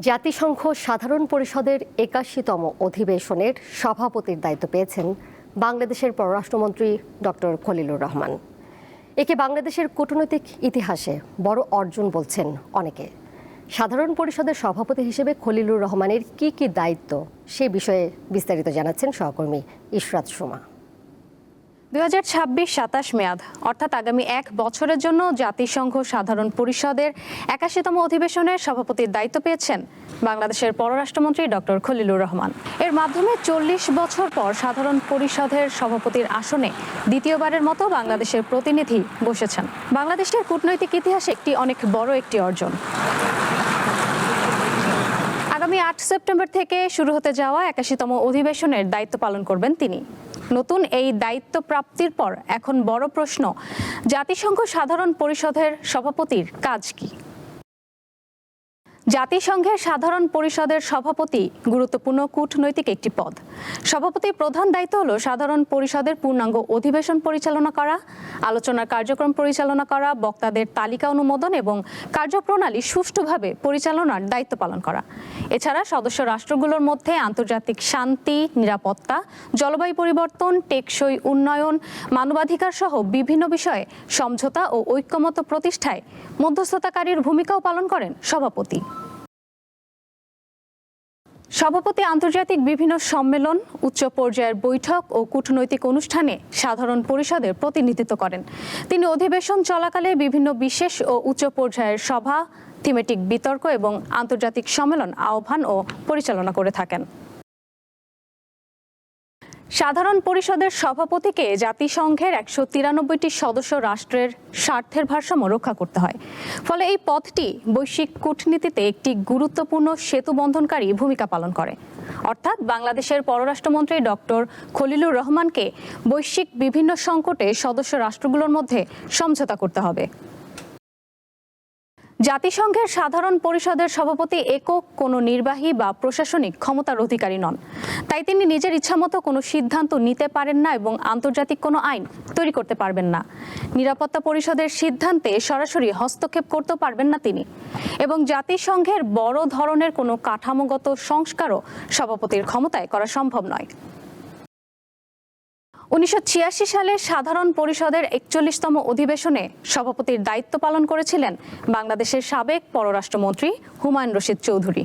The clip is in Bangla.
জাতিসংঘ সাধারণ পরিষদের ৮১তম অধিবেশনের সভাপতির দায়িত্ব পেয়েছেন বাংলাদেশের পররাষ্ট্রমন্ত্রী ডক্টর খলিলুর রহমান। একে বাংলাদেশের কূটনৈতিক ইতিহাসে বড় অর্জন বলছেন অনেকে। সাধারণ পরিষদের সভাপতি হিসেবে খলিলুর রহমানের কি কি দায়িত্ব সে বিষয়ে বিস্তারিত জানাচ্ছেন সহকর্মী ইশরাত সুমা। 2026-27 মেয়াদ অর্থাৎ আগামী 1 বছরের জন্য জাতিসংঘ সাধারণ পরিষদের 81তম অধিবেশনের সভাপতির দায়িত্ব পেয়েছেন বাংলাদেশের পররাষ্ট্রমন্ত্রী ডক্টর খলিলুর রহমান। এর মাধ্যমে 40 বছর পর সাধারণ পরিষদের সভাপতির আসনে দ্বিতীয়বারের মতো বাংলাদেশের প্রতিনিধি বসেছেন। বাংলাদেশের কূটনৈতিক ইতিহাসে অনেক বড় একটি অর্জন। আগামী 8 সেপ্টেম্বর থেকে শুরু হতে যাওয়া 81তম অধিবেশনের দায়িত্ব পালন করবেন তিনি। নতুন এই দায়িত্ব প্রাপ্তির পর এখন বড় প্রশ্ন, জাতিসংঘ সাধারণ পরিষদের সভাপতির কাজ কি? জাতিসংঘের সাধারণ পরিষদের সভাপতি গুরুত্বপূর্ণ কূটনৈতিক একটি পদ। সভাপতির প্রধান দায়িত্ব হলো সাধারণ পরিষদের পূর্ণাঙ্গ অধিবেশন পরিচালনা করা, আলোচনার কার্যক্রম পরিচালনা করা, বক্তাদের তালিকা অনুমোদন এবং কার্যপ্রণালী সুষ্ঠুভাবে পরিচালনার দায়িত্ব পালন করা। এছাড়া সদস্য রাষ্ট্রগুলোর মধ্যে আন্তর্জাতিক শান্তি, নিরাপত্তা, জলবায়ু পরিবর্তন, টেকসই উন্নয়ন, মানবাধিকার সহ বিভিন্ন বিষয়ে সমঝোতা ও ঐক্যমত্য প্রতিষ্ঠায় মধ্যস্থতাকারীর ভূমিকাও পালন করেন সভাপতি। সভাপতি আন্তর্জাতিক বিভিন্ন সম্মেলন, উচ্চ পর্যায়ের বৈঠক ও কূটনৈতিক অনুষ্ঠানে সাধারণ পরিষদের প্রতিনিধিত্ব করেন। তিনি অধিবেশন চলাকালে বিভিন্ন বিশেষ ও উচ্চ পর্যায়ের সভা, থিমেটিক বিতর্ক এবং আন্তর্জাতিক সম্মেলন আহ্বান ও পরিচালনা করে থাকেন। সাধারণ পরিষদের সভাপতিকে জাতিসংঘের 193টি সদস্য রাষ্ট্রের স্বার্থের ভারসাম্য রক্ষা করতে হয়। ফলে এই পদটি বৈশ্বিক কূটনীতিতে একটি গুরুত্বপূর্ণ সেতু বন্ধনকারী ভূমিকা পালন করে। অর্থাৎ বাংলাদেশের পররাষ্ট্রমন্ত্রী ডক্টর খলিলুর রহমানকে বৈশ্বিক বিভিন্ন সংকটে সদস্য রাষ্ট্রগুলোর মধ্যে সমঝোতা করতে হবে। জাতিসংঘের সাধারণ পরিষদের সভাপতি একক কোনো নির্বাহী বা প্রশাসনিক ক্ষমতার অধিকারী নন। তাই তিনি নিজের ইচ্ছামতো কোনো সিদ্ধান্ত নিতে পারেন না এবং আন্তর্জাতিক কোনো আইন তৈরি করতে পারবেন না। নিরাপত্তা পরিষদের সিদ্ধান্তে সরাসরি হস্তক্ষেপ করতে পারবেন না তিনি। এবং জাতিসংঘের বড় ধরনের কোনো কাঠামোগত সংস্কারও সভাপতির ক্ষমতায় করা সম্ভব নয়। 1986 সালে সাধারণ পরিষদের 41তম অধিবেশনে সভাপতির দায়িত্ব পালন করেছিলেন বাংলাদেশের সাবেক পররাষ্ট্রমন্ত্রী হুমায়ুন রশিদ চৌধুরী।